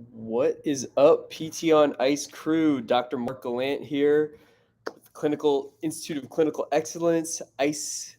What is up, PT on Ice crew? Dr. Mark Gallant here, with Clinical Institute of Clinical Excellence, ICE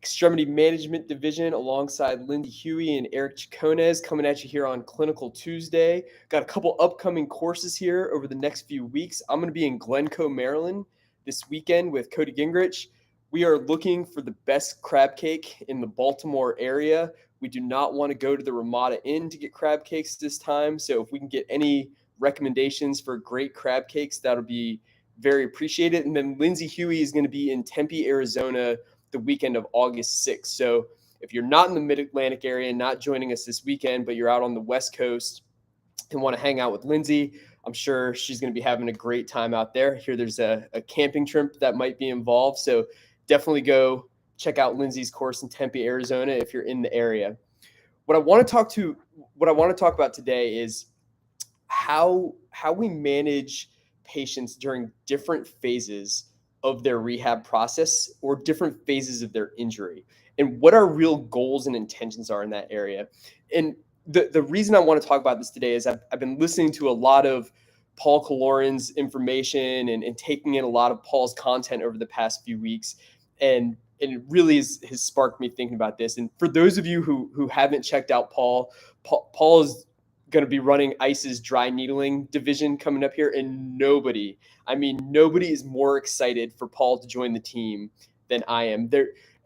Extremity Management Division, alongside Lindsay Huey and Eric Chacones, coming at you here on Clinical Tuesday. Got a couple upcoming courses here over the next few weeks. I'm going to be in Glencoe, Maryland this weekend with Cody Gingrich. We are looking for the best crab cake in the Baltimore area. We do not want to go to the Ramada Inn to get crab cakes this time. So if we can get any recommendations for great crab cakes, that'll be very appreciated. And then Lindsay Huey is going to be in Tempe, Arizona the weekend of August 6th. So if you're not in the Mid-Atlantic area, not joining us this weekend, but you're out on the West Coast and want to hang out with Lindsay, I'm sure she's going to be having a great time out there. Here there's a camping trip that might be involved. So definitely go check out Lindsay's course in Tempe, Arizona if you're in the area. What I want to talk about today is how we manage patients during different phases of their rehab process or different phases of their injury, and what our real goals and intentions are in that area. And the reason I want to talk about this today is I've been listening to a lot of Paul Kaloran's information and taking in a lot of Paul's content over the past few weeks. And it really has sparked me thinking about this. And for those of you who haven't checked out Paul is going to be running ICE's dry needling division coming up here. And nobody is more excited for Paul to join the team than I am.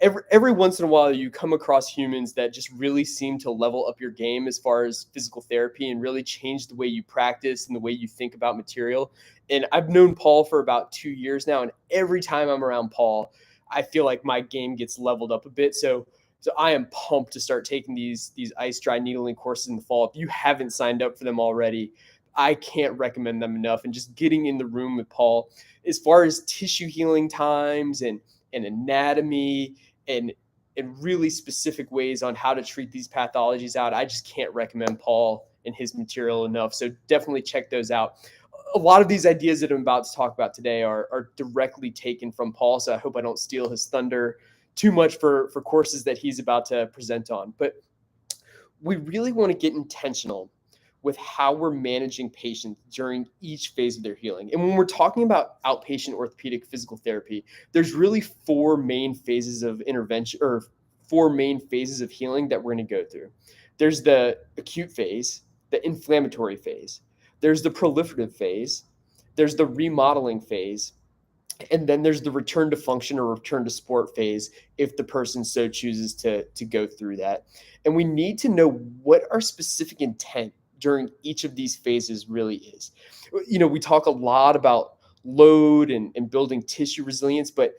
Every once in a while, you come across humans that just really seem to level up your game as far as physical therapy and really change the way you practice and the way you think about material. And I've known Paul for about 2 years now. And every time I'm around Paul, I feel like my game gets leveled up a bit. So I am pumped to start taking these ice dry needling courses in the fall. If you haven't signed up for them already, I can't recommend them enough. And just getting in the room with Paul, as far as tissue healing times and anatomy and really specific ways on how to treat these pathologies out, I just can't recommend Paul and his material enough. So definitely check those out. A lot of these ideas that I'm about to talk about today are directly taken from Paul. So I hope I don't steal his thunder too much for courses that he's about to present on. But we really want to get intentional with how we're managing patients during each phase of their healing. And when we're talking about outpatient orthopedic physical therapy, there's really four main phases of intervention, or four main phases of healing that we're going to go through. There's the acute phase, the inflammatory phase, there's the proliferative phase, there's the remodeling phase, and then there's the return to function or return to sport phase if the person so chooses to go through that. And we need to know what our specific intent during each of these phases really is. We talk a lot about load and building tissue resilience, but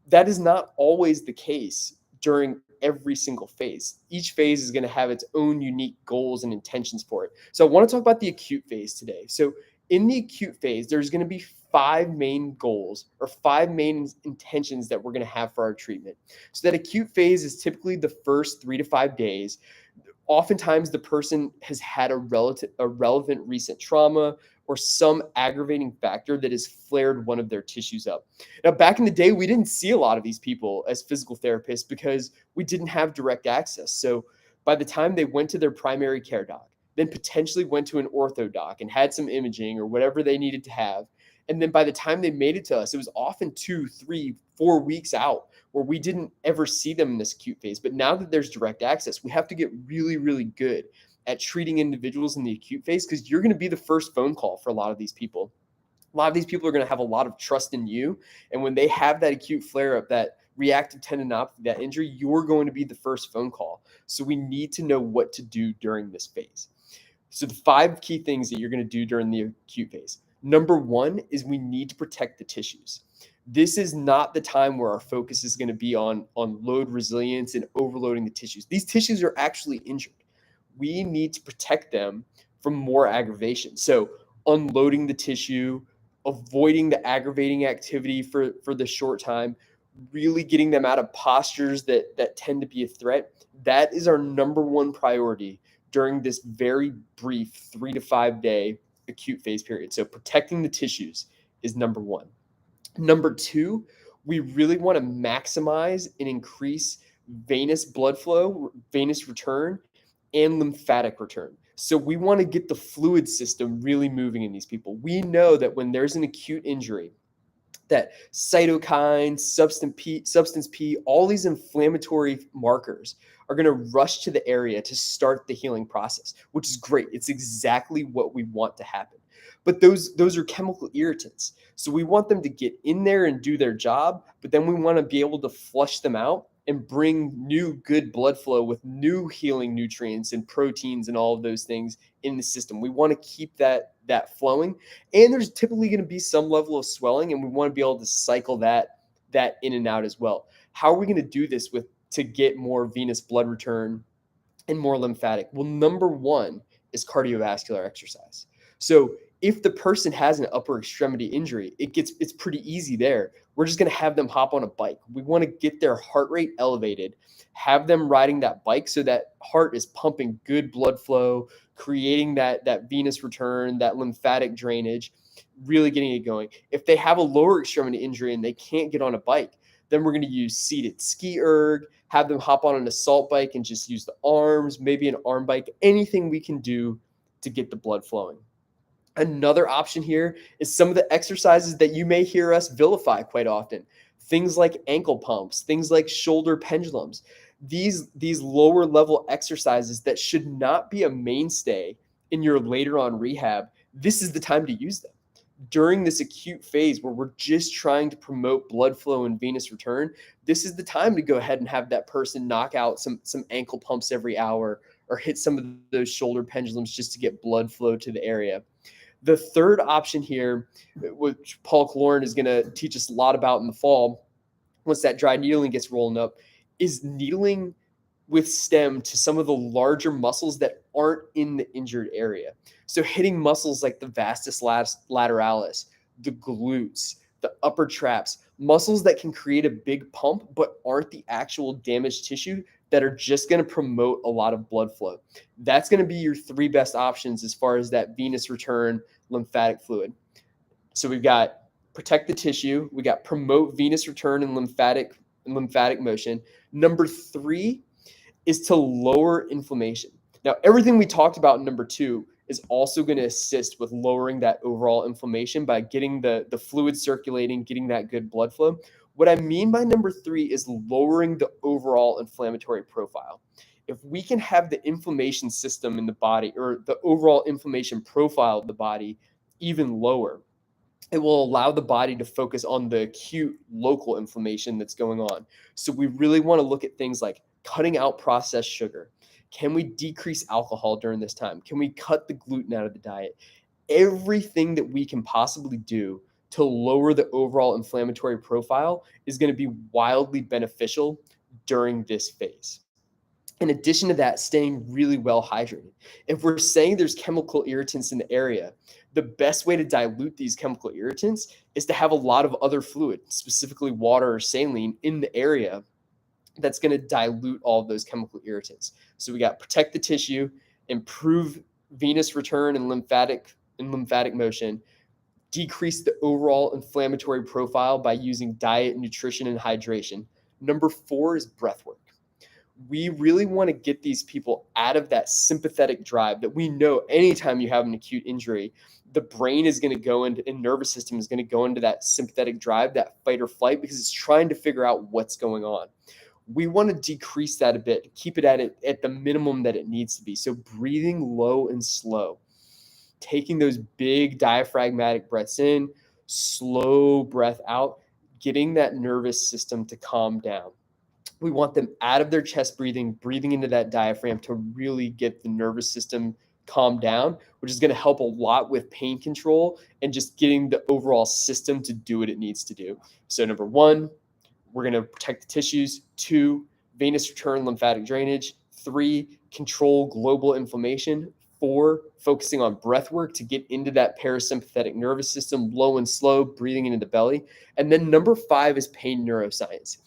that is not always the case during every single phase. Each phase is going to have its own unique goals and intentions for it. So I want to talk about the acute phase today. So in the acute phase, there's going to be 5 main goals or 5 main intentions that we're going to have for our treatment. So that acute phase is typically the first 3 to 5 days. Oftentimes the person has had a relevant recent trauma or some aggravating factor that has flared one of their tissues up. Now, back in the day, we didn't see a lot of these people as physical therapists because we didn't have direct access. So by the time they went to their primary care doc, then potentially went to an ortho doc and had some imaging or whatever they needed to have, and then by the time they made it to us, it was often 2, 3, 4 weeks out where we didn't ever see them in this acute phase. But now that there's direct access, we have to get really, really good at treating individuals in the acute phase, because you're going to be the first phone call for a lot of these people. A lot of these people are going to have a lot of trust in you. And when they have that acute flare-up, that reactive tendinopathy, that injury, you're going to be the first phone call. So we need to know what to do during this phase. So the 5 key things that you're going to do during the acute phase. Number 1 is we need to protect the tissues. This is not the time where our focus is going to be on load resilience and overloading the tissues. These tissues are actually injured. We need to protect them from more aggravation. So unloading the tissue, avoiding the aggravating activity for the short time, really getting them out of postures that tend to be a threat. That is our number 1 priority during this very brief 3 to 5 day acute phase period. So protecting the tissues is number 1. Number 2, we really want to maximize and increase venous blood flow, venous return, and lymphatic return. So we want to get the fluid system really moving in these people. We know that when there's an acute injury, that cytokines, substance P, all these inflammatory markers are going to rush to the area to start the healing process, which is great. It's exactly what we want to happen. But those are chemical irritants. So we want them to get in there and do their job, but then we want to be able to flush them out and bring new good blood flow with new healing nutrients and proteins and all of those things in the system. We want to keep that flowing, and there's typically going to be some level of swelling, and we want to be able to cycle that in and out as well. How are we going to do this to get more venous blood return and more lymphatic? Well, number one is cardiovascular exercise. So if the person has an upper extremity injury, it's pretty easy there. We're just going to have them hop on a bike. We want to get their heart rate elevated, have them riding that bike so that heart is pumping good blood flow, creating that venous return, that lymphatic drainage, really getting it going. If they have a lower extremity injury and they can't get on a bike, then we're going to use seated ski erg, have them hop on an assault bike and just use the arms, maybe an arm bike, anything we can do to get the blood flowing. Another option here is some of the exercises that you may hear us vilify quite often. Things like ankle pumps, things like shoulder pendulums. These lower level exercises that should not be a mainstay in your later on rehab, this is the time to use them. During this acute phase where we're just trying to promote blood flow and venous return, this is the time to go ahead and have that person knock out some ankle pumps every hour or hit some of those shoulder pendulums just to get blood flow to the area. The third option here, which Paul Kaloran is going to teach us a lot about in the fall, once that dry needling gets rolling up, is needling with stem to some of the larger muscles that aren't in the injured area. So hitting muscles like the vastus lateralis, the glutes, the upper traps, muscles that can create a big pump but aren't the actual damaged tissue that are just going to promote a lot of blood flow. That's going to be your three best options as far as that venous return lymphatic fluid. So we've got protect the tissue, we got promote venous return and lymphatic motion. Number three is to lower inflammation. Now, everything we talked about in number two is also going to assist with lowering that overall inflammation by getting the fluid circulating, getting that good blood flow. What I mean by number three is lowering the overall inflammatory profile. If we can have the inflammation system in the body or the overall inflammation profile of the body even lower, it will allow the body to focus on the acute local inflammation that's going on. So we really want to look at things like cutting out processed sugar. Can we decrease alcohol during this time? Can we cut the gluten out of the diet? Everything that we can possibly do to lower the overall inflammatory profile is going to be wildly beneficial during this phase. In addition to that, staying really well hydrated. If we're saying there's chemical irritants in the area, the best way to dilute these chemical irritants is to have a lot of other fluid, specifically water or saline, in the area that's going to dilute all of those chemical irritants. So we got protect the tissue, improve venous return and lymphatic motion, decrease the overall inflammatory profile by using diet, nutrition, and hydration. Number four is breath work. We really want to get these people out of that sympathetic drive that we know anytime you have an acute injury, the brain is going to go into, and nervous system is going to go into that sympathetic drive, that fight or flight, because it's trying to figure out what's going on. We want to decrease that a bit, keep it at the minimum that it needs to be. So breathing low and slow, taking those big diaphragmatic breaths in, slow breath out, getting that nervous system to calm down. We want them out of their chest breathing into that diaphragm to really get the nervous system calmed down, which is going to help a lot with pain control and just getting the overall system to do what it needs to do. So number one, we're going to protect the tissues. Two, venous return, lymphatic drainage. Three, control global inflammation. Four, focusing on breath work to get into that parasympathetic nervous system, low and slow, breathing into the belly. And then number five is pain neuroscience.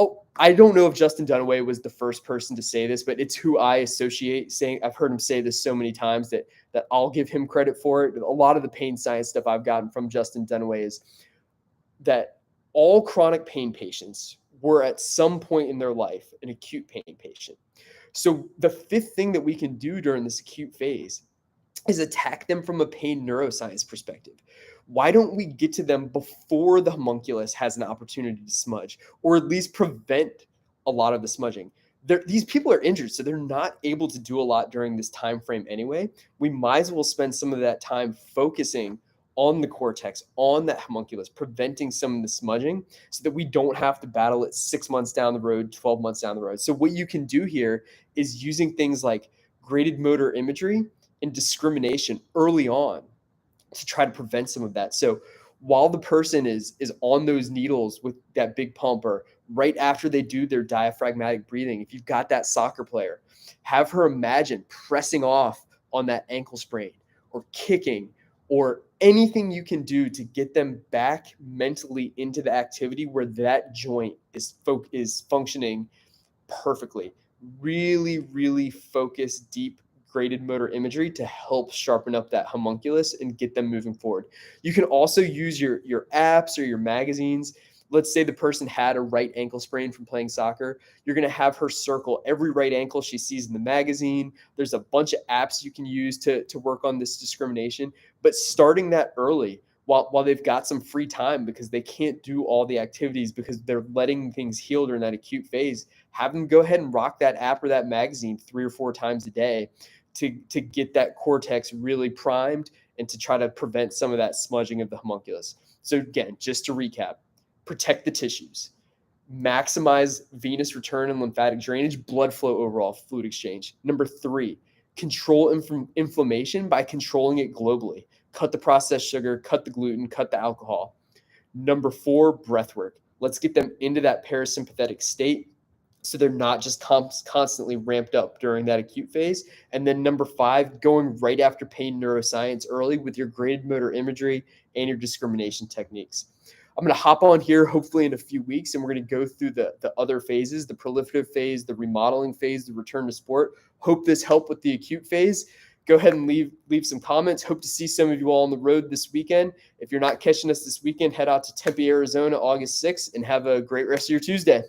Oh, I don't know if Justin Dunaway was the first person to say this, but it's who I associate saying. I've heard him say this so many times that I'll give him credit for it. A lot of the pain science stuff I've gotten from Justin Dunaway is that all chronic pain patients were at some point in their life an acute pain patient. So the fifth thing that we can do during this acute phase is attack them from a pain neuroscience perspective. Why don't we get to them before the homunculus has an opportunity to smudge, or at least prevent a lot of the smudging? These people are injured, so they're not able to do a lot during this time frame anyway. We might as well spend some of that time focusing on the cortex, on that homunculus, preventing some of the smudging so that we don't have to battle it 6 months down the road, 12 months down the road. So what you can do here is using things like graded motor imagery and discrimination early on to try to prevent some of that. So while the person is on those needles with that big pump, or right after they do their diaphragmatic breathing, if you've got that soccer player, have her imagine pressing off on that ankle sprain or kicking or anything you can do to get them back mentally into the activity where that joint is functioning perfectly. Really, really focus deep graded motor imagery to help sharpen up that homunculus and get them moving forward. You can also use your apps or your magazines. Let's say the person had a right ankle sprain from playing soccer. You're going to have her circle every right ankle she sees in the magazine. There's a bunch of apps you can use to work on this discrimination, but starting that early while they've got some free time because they can't do all the activities because they're letting things heal during that acute phase, have them go ahead and rock that app or that magazine 3 or 4 times a day to get that cortex really primed and to try to prevent some of that smudging of the homunculus. So again, just to recap, protect the tissues, maximize venous return and lymphatic drainage, blood flow overall, fluid exchange. Number 3, control inflammation by controlling it globally. Cut the processed sugar, cut the gluten, cut the alcohol. Number 4, breath work. Let's get them into that parasympathetic state so they're not just constantly ramped up during that acute phase. And then number 5, going right after pain neuroscience early with your graded motor imagery and your discrimination techniques. I'm going to hop on here hopefully in a few weeks, and we're going to go through the other phases, the proliferative phase, the remodeling phase, the return to sport. Hope this helped with the acute phase. Go ahead and leave some comments. Hope to see some of you all on the road this weekend. If you're not catching us this weekend, head out to Tempe, Arizona, August 6th, and have a great rest of your Tuesday.